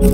Yo,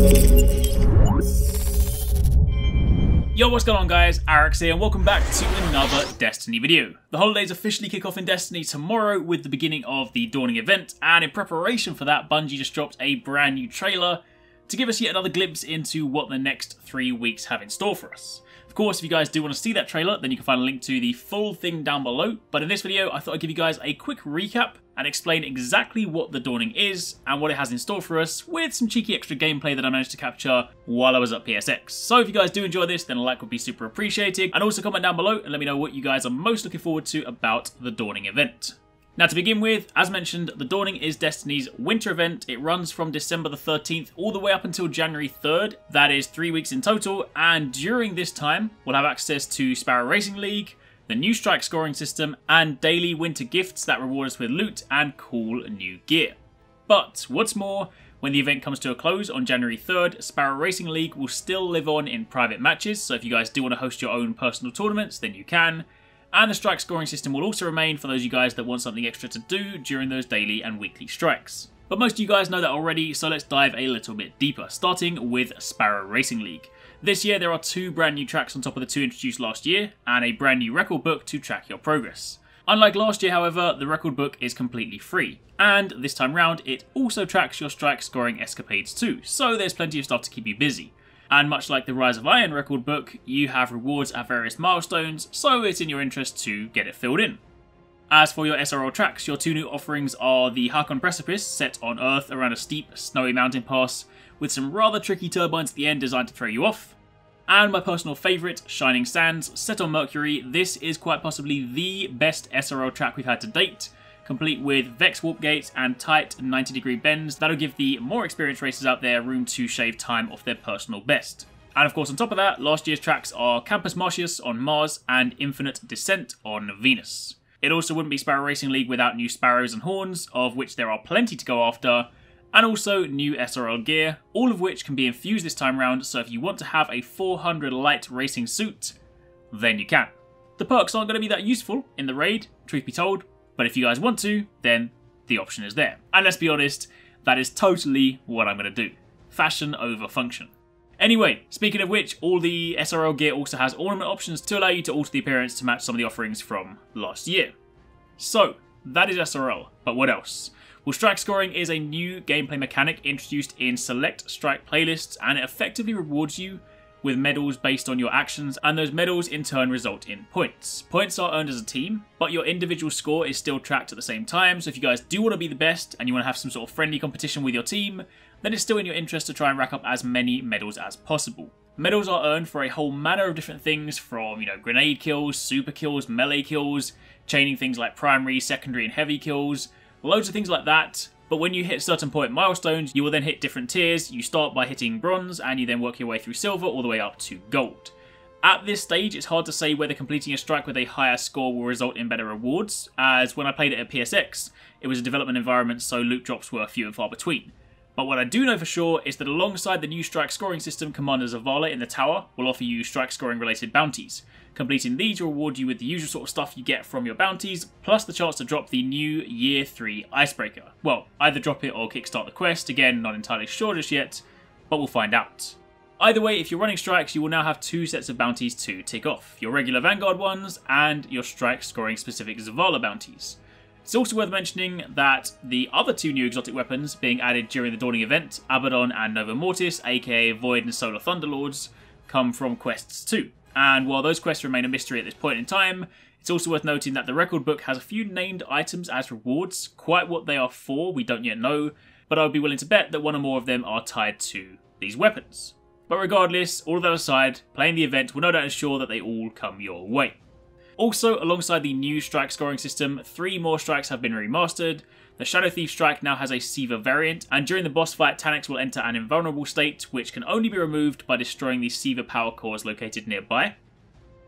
what's going on guys, Arekkz here and welcome back to another Destiny video. The holidays officially kick off in Destiny tomorrow with the beginning of the Dawning event, and in preparation for that, Bungie just dropped a brand new trailer to give us yet another glimpse into what the next 3 weeks have in store for us. Of course, if you guys do want to see that trailer, then you can find a link to the full thing down below, but in this video I thought I'd give you guys a quick recap and explain exactly what the Dawning is and what it has in store for us, with some cheeky extra gameplay that I managed to capture while I was at PSX. So if you guys do enjoy this, then a like would be super appreciated, and also comment down below and let me know what you guys are most looking forward to about the Dawning event. Now to begin with, as mentioned, the Dawning is Destiny's winter event. It runs from December the 13th all the way up until January 3rd. That is 3 weeks in total, and during this time, we'll have access to Sparrow Racing League, the new strike scoring system, and daily winter gifts that reward us with loot and cool new gear. But what's more, when the event comes to a close on January 3rd, Sparrow Racing League will still live on in private matches, so if you guys do want to host your own personal tournaments, then you can. And the strike scoring system will also remain for those of you guys that want something extra to do during those daily and weekly strikes. But most of you guys know that already, so let's dive a little bit deeper, starting with Sparrow Racing League. This year there are 2 brand new tracks on top of the 2 introduced last year, and a brand new record book to track your progress. Unlike last year, however, the record book is completely free, and this time round it also tracks your strike scoring escapades too, so there's plenty of stuff to keep you busy. And much like the Rise of Iron record book, you have rewards at various milestones, so it's in your interest to get it filled in. As for your SRL Tracks, your 2 new offerings are the Hakon Precipice, set on Earth around a steep, snowy mountain pass, with some rather tricky turbines at the end designed to throw you off. And my personal favourite, Shining Sands, set on Mercury. This is quite possibly the best SRL track we've had to date, complete with Vex warp gates and tight 90-degree bends that'll give the more experienced racers out there room to shave time off their personal best. And of course on top of that, last year's tracks are Campus Martius on Mars and Infinite Descent on Venus. It also wouldn't be Sparrow Racing League without new Sparrows and Horns, of which there are plenty to go after, and also new SRL Gear, all of which can be infused this time round, so if you want to have a 400 light racing suit, then you can. The perks aren't going to be that useful in the raid, truth be told, but if you guys want to, then the option is there. And let's be honest, that is totally what I'm going to do. Fashion over function. Anyway, speaking of which, all the SRL gear also has ornament options to allow you to alter the appearance to match some of the offerings from last year. So, that is SRL, but what else? Well, strike scoring is a new gameplay mechanic introduced in select strike playlists, and it effectively rewards you with medals based on your actions, and those medals in turn result in points. Points are earned as a team, but your individual score is still tracked at the same time, so if you guys do want to be the best and you want to have some sort of friendly competition with your team, then it's still in your interest to try and rack up as many medals as possible. Medals are earned for a whole manner of different things, from, grenade kills, super kills, melee kills, chaining things like primary, secondary and heavy kills, loads of things like that. But when you hit certain point milestones, you will then hit different tiers. You start by hitting bronze, and you then work your way through silver all the way up to gold. At this stage, it's hard to say whether completing a strike with a higher score will result in better rewards, as when I played it at PSX, it was a development environment, so loot drops were few and far between. But what I do know for sure is that alongside the new strike scoring system, Commander Zavala in the tower will offer you strike scoring related bounties. Completing these will reward you with the usual sort of stuff you get from your bounties, plus the chance to drop the new Year 3 Icebreaker. Well, either drop it or kickstart the quest, again not entirely sure just yet, but we'll find out. Either way, if you're running strikes, you will now have 2 sets of bounties to tick off, your regular Vanguard ones and your strike scoring specific Zavala bounties. It's also worth mentioning that the other 2 new exotic weapons being added during the Dawning event, Abaddon and Nova Mortis, aka Void and Solar Thunderlords, come from quests too. And while those quests remain a mystery at this point in time, it's also worth noting that the record book has a few named items as rewards. Quite what they are for, we don't yet know, but I would be willing to bet that one or more of them are tied to these weapons. But regardless, all of that aside, playing the event will no doubt ensure that they all come your way. Also, alongside the new strike scoring system, 3 more strikes have been remastered. The Shadow Thief strike now has a Siva variant, and during the boss fight, Taniks will enter an invulnerable state, which can only be removed by destroying the Siva power cores located nearby.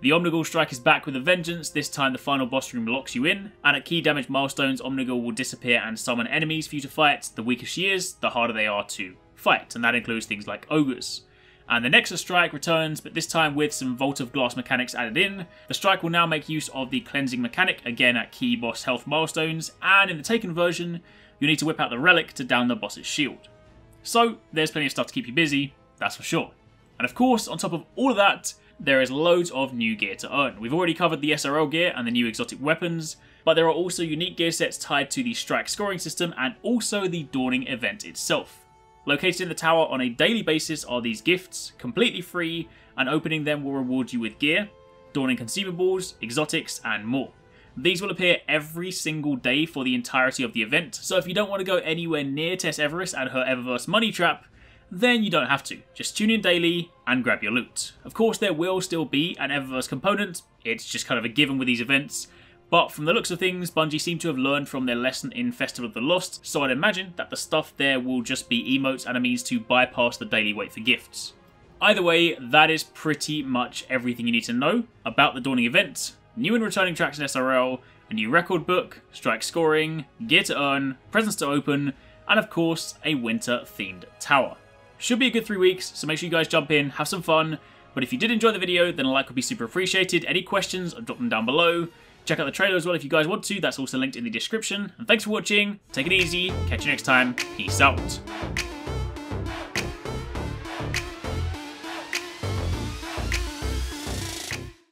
The Omnigul strike is back with a vengeance. This time the final boss room locks you in, and at key damage milestones, Omnigul will disappear and summon enemies for you to fight. The weaker she is, the harder they are to fight, and that includes things like ogres. And the Nexus strike returns, but this time with some Vault of Glass mechanics added in. The strike will now make use of the cleansing mechanic, again at key boss health milestones, and in the Taken version, you need to whip out the relic to down the boss's shield. So there's plenty of stuff to keep you busy, that's for sure. And of course, on top of all of that, there is loads of new gear to earn. We've already covered the SRL gear and the new exotic weapons, but there are also unique gear sets tied to the strike scoring system and also the Dawning event itself. Located in the tower on a daily basis are these gifts, completely free, and opening them will reward you with gear, Dawning consumables, exotics, and more. These will appear every single day for the entirety of the event, so if you don't want to go anywhere near Tess Everest and her Eververse money trap, then you don't have to. Just tune in daily and grab your loot. Of course, there will still be an Eververse component, it's just kind of a given with these events, but from the looks of things, Bungie seem to have learned from their lesson in Festival of the Lost, so I'd imagine that the stuff there will just be emotes and a means to bypass the daily wait for gifts. Either way, that is pretty much everything you need to know about the Dawning event, new and returning tracks in SRL, a new record book, strike scoring, gear to earn, presents to open, and of course, a winter-themed tower. Should be a good 3 weeks, so make sure you guys jump in, have some fun, but if you did enjoy the video, then a like would be super appreciated. Any questions, drop them down below. Check out the trailer as well if you guys want to, that's also linked in the description. And thanks for watching, take it easy, catch you next time, peace out.